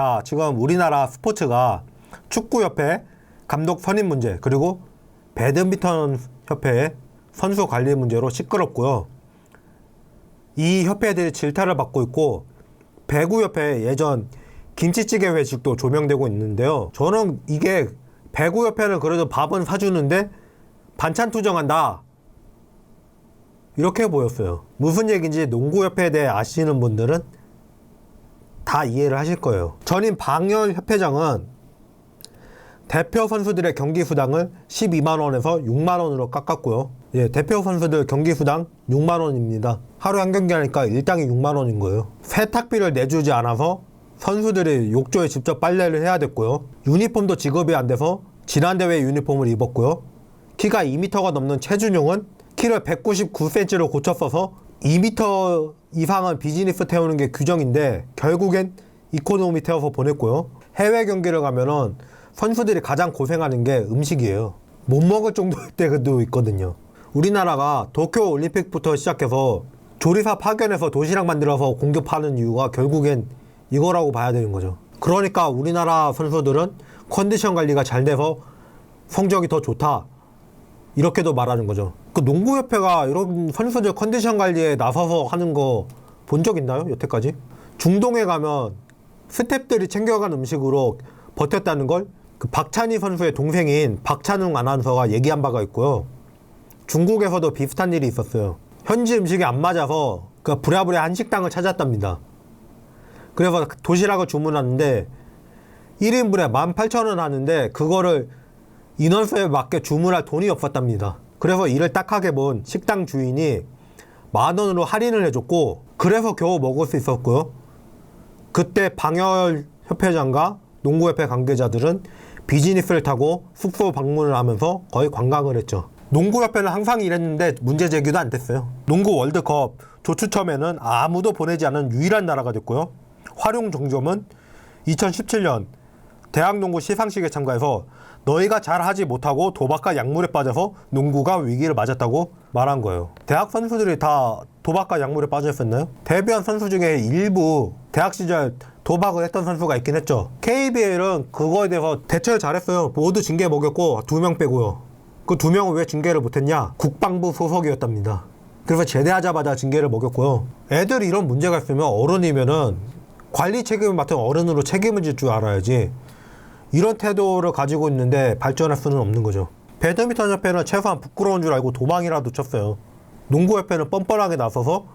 자, 지금 우리나라 스포츠가 축구협회 감독 선임 문제, 그리고 배드민턴 협회의 선수 관리 문제로 시끄럽고요. 이 협회들이 질타를 받고 있고, 배구협회 예전 김치찌개 회식도 조명되고 있는데요. 저는 이게 배구협회는 그래도 밥은 사주는데 반찬 투정한다, 이렇게 보였어요. 무슨 얘기인지 농구협회에 대해 아시는 분들은 다 이해를 하실 거예요. 전임 방열 협회장은 대표 선수들의 경기 수당을 12만원에서 6만원으로 깎았고요. 예, 대표 선수들 경기 수당 6만원입니다. 하루에 한 경기 하니까 일당이 6만원인 거예요. 세탁비를 내주지 않아서 선수들이 욕조에 직접 빨래를 해야 됐고요. 유니폼도 지급이 안 돼서 지난 대회 유니폼을 입었고요. 키가 2m가 넘는 최준용은 키를 199cm로 고쳤어서 2m 이상은 비즈니스 태우는 게 규정인데 결국엔 이코노미 태워서 보냈고요. 해외 경기를 가면은 선수들이 가장 고생하는 게 음식이에요. 못 먹을 정도일 때도 있거든요. 우리나라가 도쿄 올림픽부터 시작해서 조리사 파견해서 도시락 만들어서 공급하는 이유가 결국엔 이거라고 봐야 되는 거죠. 그러니까 우리나라 선수들은 컨디션 관리가 잘 돼서 성적이 더 좋다, 이렇게도 말하는 거죠. 그 농구협회가 이런 선수들 컨디션 관리에 나서서 하는 거 본 적 있나요? 여태까지? 중동에 가면 스태프들이 챙겨간 음식으로 버텼다는 걸 그 박찬희 선수의 동생인 박찬웅 아나운서가 얘기한 바가 있고요. 중국에서도 비슷한 일이 있었어요. 현지 음식이 안 맞아서 그 부랴부랴 한식당을 찾았답니다. 그래서 도시락을 주문하는데 1인분에 18,000원 하는데 그거를 인원수에 맞게 주문할 돈이 없었답니다. 그래서 이를 딱하게 본 식당 주인이 10,000원으로 할인을 해줬고, 그래서 겨우 먹을 수 있었고요. 그때 방열 협회장과 농구협회 관계자들은 비즈니스를 타고 숙소 방문을 하면서 거의 관광을 했죠. 농구협회는 항상 이랬는데 문제 제기도 안 됐어요. 농구 월드컵 조추첨에는 아무도 보내지 않은 유일한 나라가 됐고요. 화룡종점은 2017년 대학농구 시상식에 참가해서 너희가 잘하지 못하고 도박과 약물에 빠져서 농구가 위기를 맞았다고 말한 거예요. 대학 선수들이 다 도박과 약물에 빠져 있었나요? 데뷔한 선수 중에 일부 대학 시절 도박을 했던 선수가 있긴 했죠. KBL은 그거에 대해서 대처를 잘했어요. 모두 징계 먹였고 2명 빼고요. 그 2명은 왜 징계를 못했냐? 국방부 소속이었답니다. 그래서 제대하자마자 징계를 먹였고요. 애들이 이런 문제가 있으면 어른이면은 관리 책임을 맡은 어른으로 책임을 질 줄 알아야지 이런 태도를 가지고 있는데 발전할 수는 없는 거죠. 배드민턴 협회는 최소한 부끄러운 줄 알고 도망이라도 쳤어요. 농구협회는 뻔뻔하게 나서서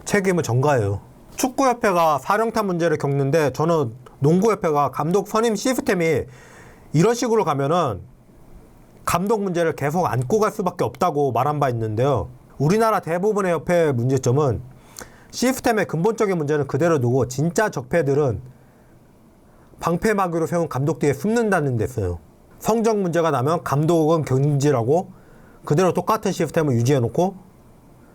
책임을 전가해요. 축구협회가 사령탑 문제를 겪는데 저는 농구협회가 감독 선임 시스템이 이런 식으로 가면은 감독 문제를 계속 안고 갈 수밖에 없다고 말한 바 있는데요. 우리나라 대부분의 협회의 문제점은 시스템의 근본적인 문제는 그대로 두고 진짜 적폐들은 방패막이로 세운 감독 뒤에 숨는다는 데 있어요. 성적 문제가 나면 감독은 경질하고 그대로 똑같은 시스템을 유지해놓고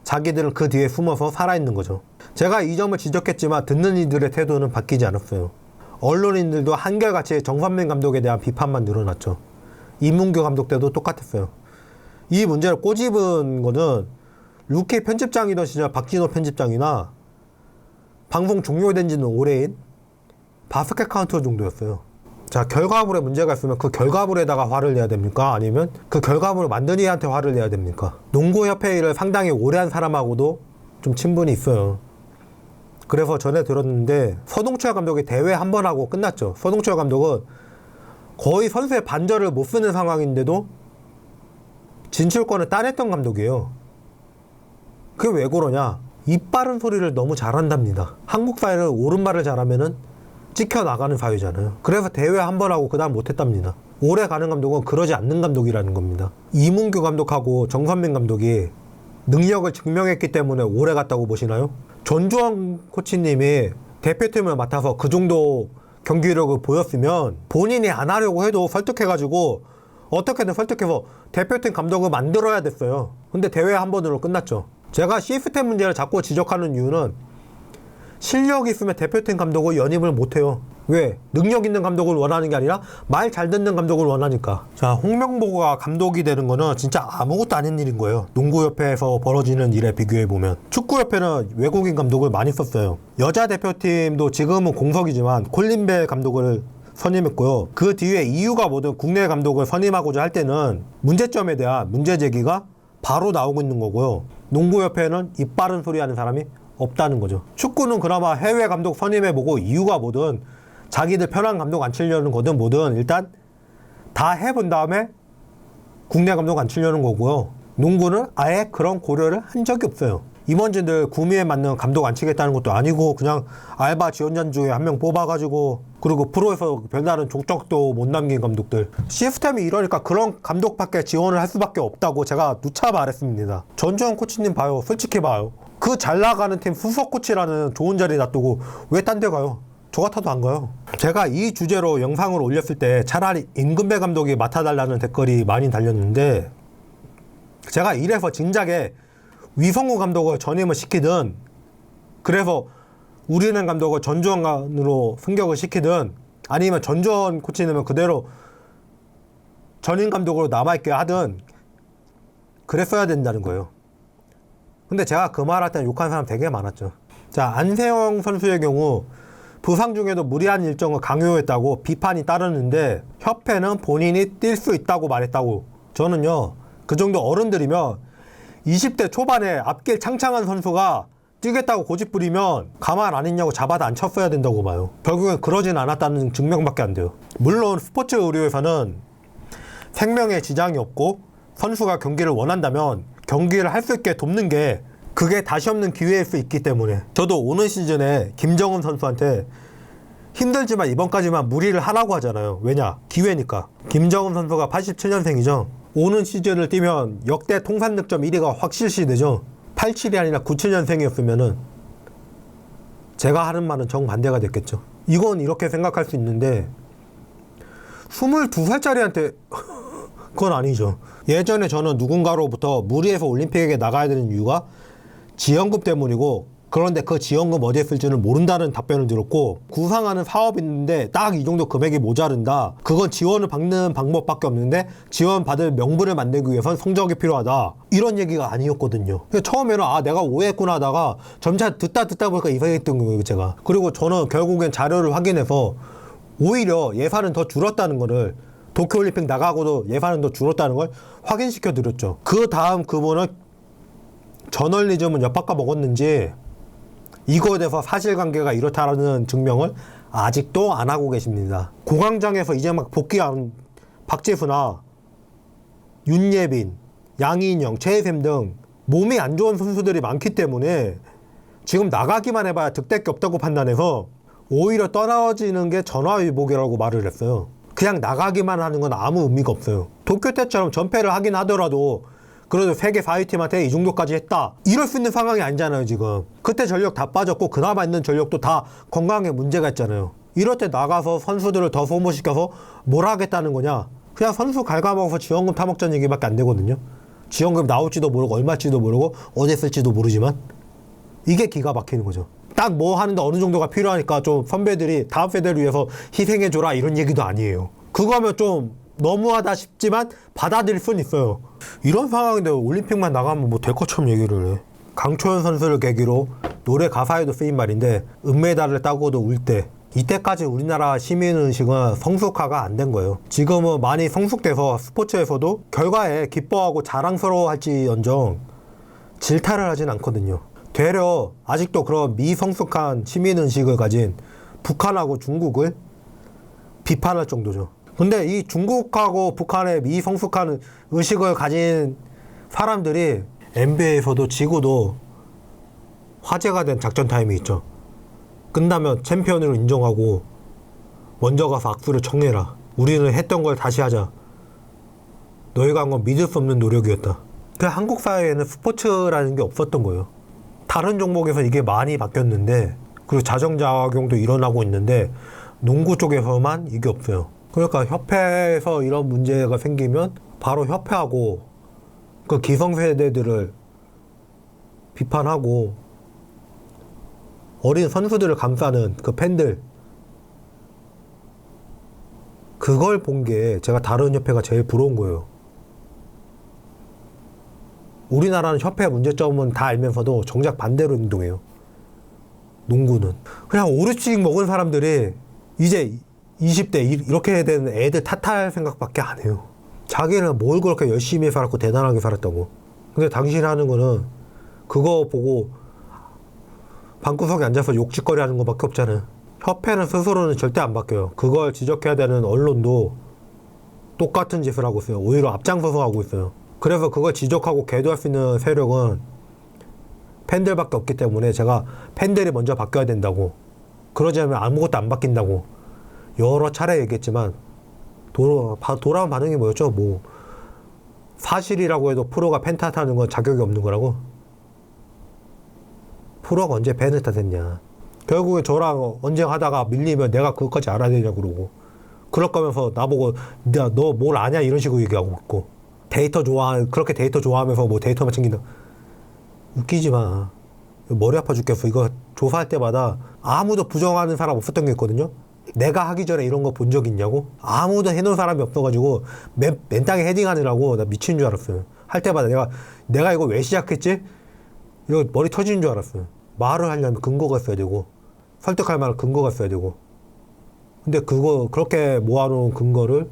자기들은 그 뒤에 숨어서 살아있는 거죠. 제가 이 점을 지적했지만 듣는 이들의 태도는 바뀌지 않았어요. 언론인들도 한결같이 정선민 감독에 대한 비판만 늘어났죠. 이문규 감독 때도 똑같았어요. 이 문제를 꼬집은 거는 루키 편집장이던 시절 박진호 편집장이나 방송 종료된 지는 오래인 바스켓 카운터 정도였어요. 자, 결과물에 문제가 있으면 그 결과물에다가 화를 내야 됩니까? 아니면 그 결과물을 만든 이한테 화를 내야 됩니까? 농구협회 일을 상당히 오래 한 사람하고도 좀 친분이 있어요. 그래서 전에 들었는데 서동철 감독이 대회 한 번 하고 끝났죠. 서동철 감독은 거의 선수의 반절을 못 쓰는 상황인데도 진출권을 따냈던 감독이에요. 그게 왜 그러냐? 입 바른 소리를 너무 잘한답니다. 한국 사회를 옳은 말을 잘하면은 찍혀나가는 사회잖아요. 그래서 대회 한 번 하고 그 다음 못했답니다. 오래 가는 감독은 그러지 않는 감독이라는 겁니다. 이문규 감독하고 정선민 감독이 능력을 증명했기 때문에 오래 갔다고 보시나요? 전주환 코치님이 대표팀을 맡아서 그 정도 경기력을 보였으면 본인이 안 하려고 해도 설득해가지고 어떻게든 설득해서 대표팀 감독을 만들어야 됐어요. 근데 대회 한 번으로 끝났죠. 제가 시스템 문제를 자꾸 지적하는 이유는 실력이 있으면 대표팀 감독을 연임을 못해요. 왜? 능력 있는 감독을 원하는 게 아니라 말 잘 듣는 감독을 원하니까. 자, 홍명보가 감독이 되는 거는 진짜 아무것도 아닌 일인 거예요. 농구협회에서 벌어지는 일에 비교해보면. 축구협회는 외국인 감독을 많이 썼어요. 여자 대표팀도 지금은 공석이지만 콜린 벨 감독을 선임했고요. 그 뒤에 이유가 뭐든 국내 감독을 선임하고자 할 때는 문제점에 대한 문제 제기가 바로 나오고 있는 거고요. 농구협회는 입 바른 소리 하는 사람이 없다는 거죠. 축구는 그나마 해외 감독 선임해보고 이유가 뭐든 자기들 편한 감독 안 치려는 거든 뭐든 일단 다 해본 다음에 국내 감독 안 치려는 거고요. 농구는 아예 그런 고려를 한 적이 없어요. 임원진들 구미에 맞는 감독 안 치겠다는 것도 아니고 그냥 알바 지원자 중에 한 명 뽑아가지고 그리고 프로에서 별다른 족적도 못 남긴 감독들. 시스템이 이러니까 그런 감독밖에 지원을 할 수밖에 없다고 제가 누차 말했습니다. 전주현 코치님 봐요. 솔직히 봐요. 그 잘 나가는 팀 수석 코치라는 좋은 자리 놔두고 왜 딴 데 가요? 저 같아도 안 가요. 제가 이 주제로 영상을 올렸을 때 차라리 임금배 감독이 맡아달라는 댓글이 많이 달렸는데 제가 이래서 진작에 위성우 감독을 전임을 시키든 그래서 우리는 감독을 전주원으로 승격을 시키든 아니면 전주원 코치님은 그대로 전임 감독으로 남아있게 하든 그랬어야 된다는 거예요. 근데 제가 그 말 할 때 욕한 사람 되게 많았죠. 자, 안세영 선수의 경우 부상 중에도 무리한 일정을 강요했다고 비판이 따르는데 협회는 본인이 뛸 수 있다고 말했다고. 저는요 그 정도 어른들이면 20대 초반에 앞길 창창한 선수가 뛰겠다고 고집 부리면 가만 안 있냐고 잡아도 안 쳤어야 된다고 봐요. 결국엔 그러진 않았다는 증명밖에 안 돼요. 물론 스포츠 의료에서는 생명에 지장이 없고 선수가 경기를 원한다면 경기를 할 수 있게 돕는 게 그게 다시 없는 기회일 수 있기 때문에 저도 오는 시즌에 김정은 선수한테 힘들지만 이번까지만 무리를 하라고 하잖아요. 왜냐? 기회니까. 김정은 선수가 87년생이죠. 오는 시즌을 뛰면 역대 통산 득점 1위가 확실시 되죠. 87이 아니라 97년생이었으면은 제가 하는 말은 정반대가 됐겠죠. 이건 이렇게 생각할 수 있는데 22살짜리한테 그건 아니죠. 예전에 저는 누군가로부터 무리해서 올림픽에 나가야 되는 이유가 지원금 때문이고 그런데 그 지원금 어디에 쓸지는 모른다는 답변을 들었고 구상하는 사업이 있는데 딱 이 정도 금액이 모자른다. 그건 지원을 받는 방법밖에 없는데 지원받을 명분을 만들기 위해선 성적이 필요하다. 이런 얘기가 아니었거든요. 처음에는 아 내가 오해했구나 하다가 점차 듣다 보니까 이상했던 거예요 제가. 그리고 저는 결국엔 자료를 확인해서 오히려 예산은 더 줄었다는 거를 도쿄올림픽 나가고도 예산은 더 줄었다는 걸 확인시켜 드렸죠. 그 다음 그분은 저널리즘은 엿바꿔 먹었는지 이거에 대해서 사실관계가 이렇다는 증명을 아직도 안 하고 계십니다. 공황장에서 이제 막 복귀한 박재수나 윤예빈, 양인영, 최혜샘 등 몸이 안 좋은 선수들이 많기 때문에 지금 나가기만 해봐야 득될 게 없다고 판단해서 오히려 떨어지는 게 전화위복이라고 말을 했어요. 그냥 나가기만 하는 건 아무 의미가 없어요. 도쿄 때처럼 전패를 하긴 하더라도 그래도 세계 4위 팀한테 이 정도까지 했다. 이럴 수 있는 상황이 아니잖아요 지금. 그때 전력 다 빠졌고 그나마 있는 전력도 다 건강에 문제가 있잖아요. 이럴 때 나가서 선수들을 더 소모시켜서 뭘 하겠다는 거냐. 그냥 선수 갉아먹어서 지원금 타먹자는 얘기밖에 안 되거든요. 지원금 나올지도 모르고 얼마일지도 모르고 어디 쓸지도 모르지만 이게 기가 막히는 거죠. 딱 뭐 하는데 어느 정도가 필요하니까 좀 선배들이 다음 세대를 위해서 희생해줘라 이런 얘기도 아니에요. 그거 하면 좀 너무하다 싶지만 받아들일 수는 있어요. 이런 상황인데 올림픽만 나가면 뭐 될 것처럼 얘기를 해. 강초연 선수를 계기로 노래 가사에도 쓰인 말인데 은메달을 따고도 울 때 이때까지 우리나라 시민의식은 성숙화가 안 된 거예요. 지금은 많이 성숙돼서 스포츠에서도 결과에 기뻐하고 자랑스러워할지언정 질타를 하진 않거든요. 되려 아직도 그런 미성숙한 시민의식을 가진 북한하고 중국을 비판할 정도죠. 근데 이 중국하고 북한의 미성숙한 의식을 가진 사람들이 NBA에서도 지구도 화제가 된 작전 타임이 있죠. 끝나면 챔피언으로 인정하고 먼저 가서 악수를 청해라. 우리는 했던 걸 다시 하자. 너희가 한 건 믿을 수 없는 노력이었다. 그 한국 사회에는 스포츠라는 게 없었던 거예요. 다른 종목에서 이게 많이 바뀌었는데 그리고 자정작용도 일어나고 있는데 농구 쪽에서만 이게 없어요. 그러니까 협회에서 이런 문제가 생기면 바로 협회하고 그 기성세대들을 비판하고 어린 선수들을 감싸는 그 팬들 그걸 본 게 제가 다른 협회가 제일 부러운 거예요. 우리나라는 협회 문제점은 다 알면서도 정작 반대로 행동해요. 농구는 그냥 5, 6씩 먹은 사람들이 이제 20대 이렇게 된 애들 탓할 생각밖에 안 해요. 자기는 뭘 그렇게 열심히 살았고 대단하게 살았다고. 근데 당신이 하는 거는 그거 보고 방구석에 앉아서 욕짓거리 하는 것밖에 없잖아요. 협회는 스스로는 절대 안 바뀌어요. 그걸 지적해야 되는 언론도 똑같은 짓을 하고 있어요. 오히려 앞장서서 하고 있어요. 그래서 그걸 지적하고 개도할 수 있는 세력은 팬들밖에 없기 때문에 제가 팬들이 먼저 바뀌어야 된다고, 그러지 않으면 아무것도 안 바뀐다고 여러 차례 얘기했지만 돌아온 반응이 뭐였죠? 뭐 사실이라고 해도 프로가 팬 탓하는 건 자격이 없는 거라고? 프로가 언제 팬을 탓했냐. 결국에 저랑 언쟁하다가 밀리면 내가 그것까지 알아야 되냐고 그러고, 그럴 거면서 나보고 너 뭘 아냐 이런 식으로 얘기하고 있고, 그렇게 데이터 좋아하면서 뭐 데이터만 챙긴다. 웃기지 마. 머리 아파 죽겠어. 이거 조사할 때마다 아무도 부정하는 사람 없었던 게 있거든요. 내가 하기 전에 이런 거 본 적 있냐고? 아무도 해놓은 사람이 없어가지고 맨 땅에 헤딩하느라고 나 미친 줄 알았어요. 할 때마다 내가 이거 왜 시작했지? 이거 머리 터지는 줄 알았어요. 말을 하려면 근거가 있어야 되고, 설득할 만한 근거가 있어야 되고. 근데 그렇게 모아놓은 근거를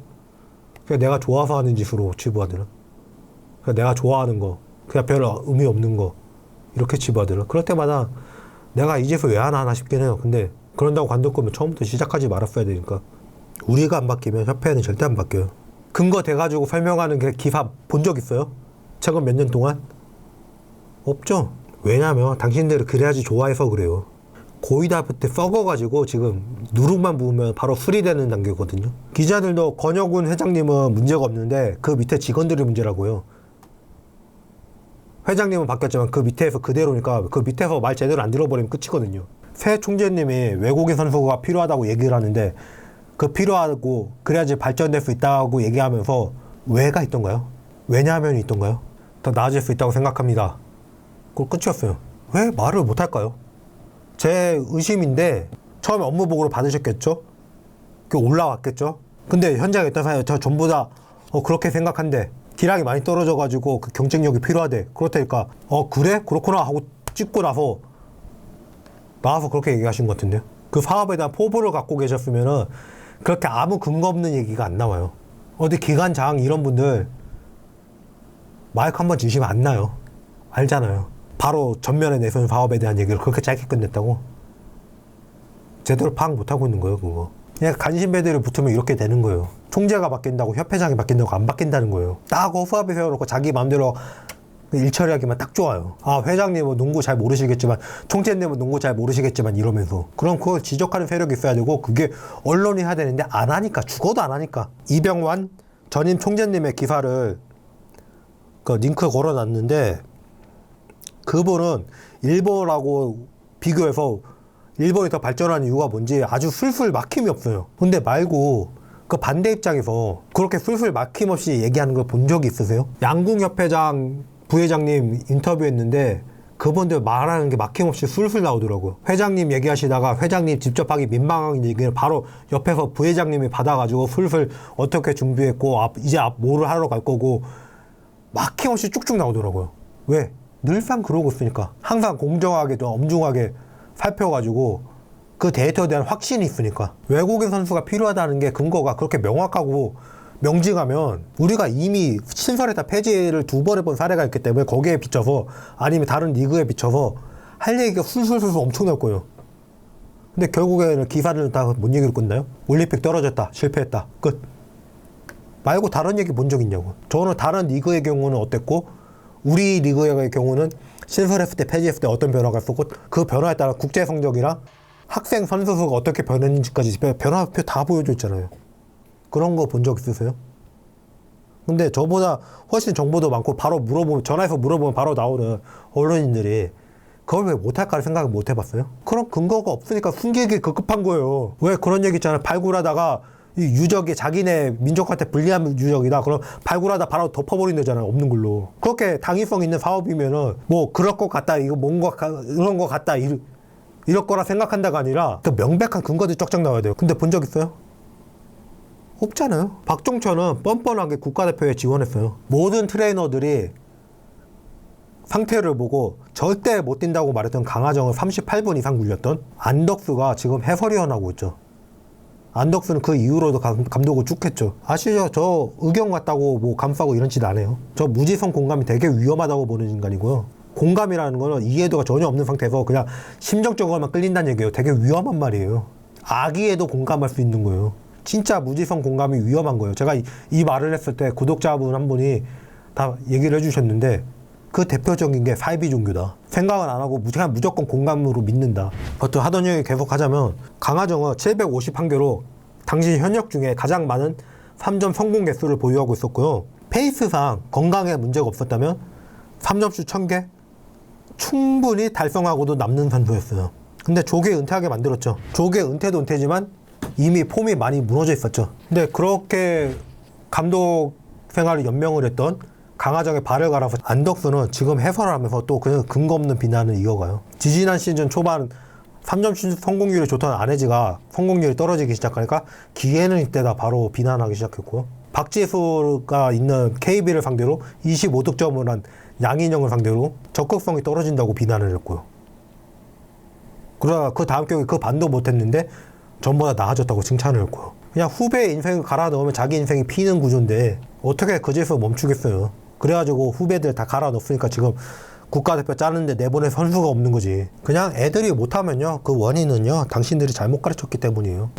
그냥 내가 좋아서 하는 짓으로 치부하더라. 그냥 내가 좋아하는 거, 그냥 별 의미 없는 거, 이렇게 치부하더라. 그럴 때마다 내가 이 짓을 왜 하나 싶긴 해요. 근데 그런다고 관둘 거면 처음부터 시작하지 말았어야 되니까. 우리가 안 바뀌면 협회는 절대 안 바뀌어요. 근거 대가지고 설명하는 게 기사 본 적 있어요? 최근 몇 년 동안? 없죠. 왜냐면 당신들이 그래야지 좋아해서 그래요. 고이다 때 썩어가지고 지금 누룩만 부으면 바로 수리되는 단계거든요. 기자들도 권혁훈 회장님은 문제가 없는데 그 밑에 직원들이 문제라고요. 회장님은 바뀌었지만 그 밑에서 그대로니까 그 밑에서 말 제대로 안 들어버리면 끝이거든요. 새 총재님이 외국인 선수가 필요하다고 얘기를 하는데 그 필요하고 그래야지 발전될 수 있다고 얘기하면서 왜가 있던가요? 왜냐하면이 있던가요? 더 나아질 수 있다고 생각합니다. 그거 끝이었어요. 왜 말을 못할까요? 제 의심인데 처음에 업무보고를 받으셨겠죠? 그 올라왔겠죠? 근데 현장에 있던 사람이 저 전부 다 그렇게 생각한대. 기량이 많이 떨어져가지고 그 경쟁력이 필요하대. 그렇다니까 그래? 그렇구나 하고 찍고 나와서 그렇게 얘기하신 것 같은데요. 그 사업에 대한 포부를 갖고 계셨으면은 그렇게 아무 근거 없는 얘기가 안 나와요. 어디 기관장 이런 분들 마이크 한번 주시면 안 나요. 알잖아요. 바로 전면에 내세운 사업에 대한 얘기를 그렇게 짧게 끝냈다고? 제대로 파악 못하고 있는 거예요, 그거. 그냥 간신배들이 붙으면 이렇게 되는 거예요. 총재가 바뀐다고 협회장이 바뀐다고 안 바뀐다는 거예요. 딱 허수아비 세워놓고 자기 마음대로 일 처리하기만 딱 좋아요. 회장님은 농구 잘 모르시겠지만, 총재님은 농구 잘 모르시겠지만 이러면서. 그럼 그걸 지적하는 세력이 있어야 되고, 그게 언론이 해야 되는데 안 하니까, 죽어도 안 하니까. 이병완 전임 총재님의 기사를 그 링크 걸어놨는데, 그분은 일본하고 비교해서 일본이 더 발전한 이유가 뭔지 아주 술술 막힘이 없어요. 근데 말고 그 반대 입장에서 그렇게 술술 막힘없이 얘기하는 걸 본 적이 있으세요? 양궁협회장 부회장님 인터뷰했는데 그분들 말하는 게 막힘없이 술술 나오더라고요. 회장님 얘기하시다가 회장님 직접 하기 민망한 얘기를 바로 옆에서 부회장님이 받아가지고 술술 어떻게 준비했고 이제 뭐를 하러 갈 거고 막힘없이 쭉쭉 나오더라고요. 왜? 늘상 그러고 있으니까. 항상 공정하게 또 엄중하게 살펴가지고 그 데이터에 대한 확신이 있으니까. 외국인 선수가 필요하다는 게 근거가 그렇게 명확하고 명징하면 우리가 이미 신설했다 폐지를 2번 해본 사례가 있기 때문에 거기에 비춰서 아니면 다른 리그에 비춰서 할 얘기가 술술술 엄청날 거예요. 근데 결국에는 기사를 다 뭔 얘기로 끝나요? 올림픽 떨어졌다, 실패했다, 끝. 말고 다른 얘기 본 적 있냐고. 저는 다른 리그의 경우는 어땠고 우리 리그의 경우는 신설했을 때 폐지했을 때 어떤 변화가 있었고 그 변화에 따라 국제 성적이랑 학생 선수 수가 어떻게 변했는지까지 변화표 다 보여줬잖아요. 그런 거 본 적 있으세요? 근데 저보다 훨씬 정보도 많고 바로 물어보면, 전화해서 물어보면 바로 나오는 언론인들이 그걸 왜 못할까를 생각을 못 해봤어요? 그런 근거가 없으니까 숨기기 급급한 거예요. 왜 그런 얘기 있잖아요. 발굴하다가 이 유적이 자기네 민족한테 불리한 유적이다. 그럼 발굴하다 바로 덮어버린다잖아요. 없는 걸로. 그렇게 당위성 있는 사업이면은 뭐 그럴 것 같다, 이거 뭔가 이런 것 같다, 이럴 거라 생각한다가 아니라 또 명백한 근거들이 쫙쫙 나와야 돼요. 근데 본 적 있어요? 없잖아요. 박종철은 뻔뻔하게 국가대표에 지원했어요. 모든 트레이너들이 상태를 보고 절대 못 뛴다고 말했던 강하정을 38분 이상 굴렸던 안덕수가 지금 해설위원하고 있죠. 안덕수는 그 이후로도 감독을 쭉 했죠. 아시죠? 저 의견 같다고 뭐 감싸고 이런 짓 안 해요. 저 무지성 공감이 되게 위험하다고 보는 인간이고요. 공감이라는 거는 이해도가 전혀 없는 상태에서 그냥 심정적으로만 끌린다는 얘기예요. 되게 위험한 말이에요. 아기에도 공감할 수 있는 거예요. 진짜 무지성 공감이 위험한 거예요. 제가 이 말을 했을 때 구독자분 한 분이 다 얘기를 해주셨는데 그 대표적인 게 사이비 종교다. 생각은 안 하고 그냥 무조건 공감으로 믿는다. 어떤 하던 얘기 계속 하자면 강하정은 751개로 당시 현역 중에 가장 많은 3점 성공 개수를 보유하고 있었고요. 페이스상 건강에 문제가 없었다면 3점슛 1000개 충분히 달성하고도 남는 선수였어요. 근데 조기 은퇴하게 만들었죠. 조기 은퇴도 은퇴지만 이미 폼이 많이 무너져 있었죠. 근데 그렇게 감독 생활을 연명을 했던 강하정의 발을 갈아서 안덕수는 지금 해설을 하면서 또 그냥 근거 없는 비난을 이어가요. 지지난 시즌 초반 3점슛 성공률이 좋던 안혜지가 성공률이 떨어지기 시작하니까 기회는 이때다 바로 비난하기 시작했고요. 박지수가 있는 KB를 상대로 25득점을 한 양인영을 상대로 적극성이 떨어진다고 비난을 했고요. 그러다가 그 다음 경기 그 반도 못했는데 전보다 나아졌다고 칭찬을 했고요. 그냥 후배의 인생을 갈아 넣으면 자기 인생이 피는 구조인데 어떻게 그 짓을 멈추겠어요. 그래가지고 후배들 다 갈아 넣었으니까 지금 국가대표 짜는데 내보낼 선수가 없는 거지. 그냥 애들이 못하면요 그 원인은요 당신들이 잘못 가르쳤기 때문이에요.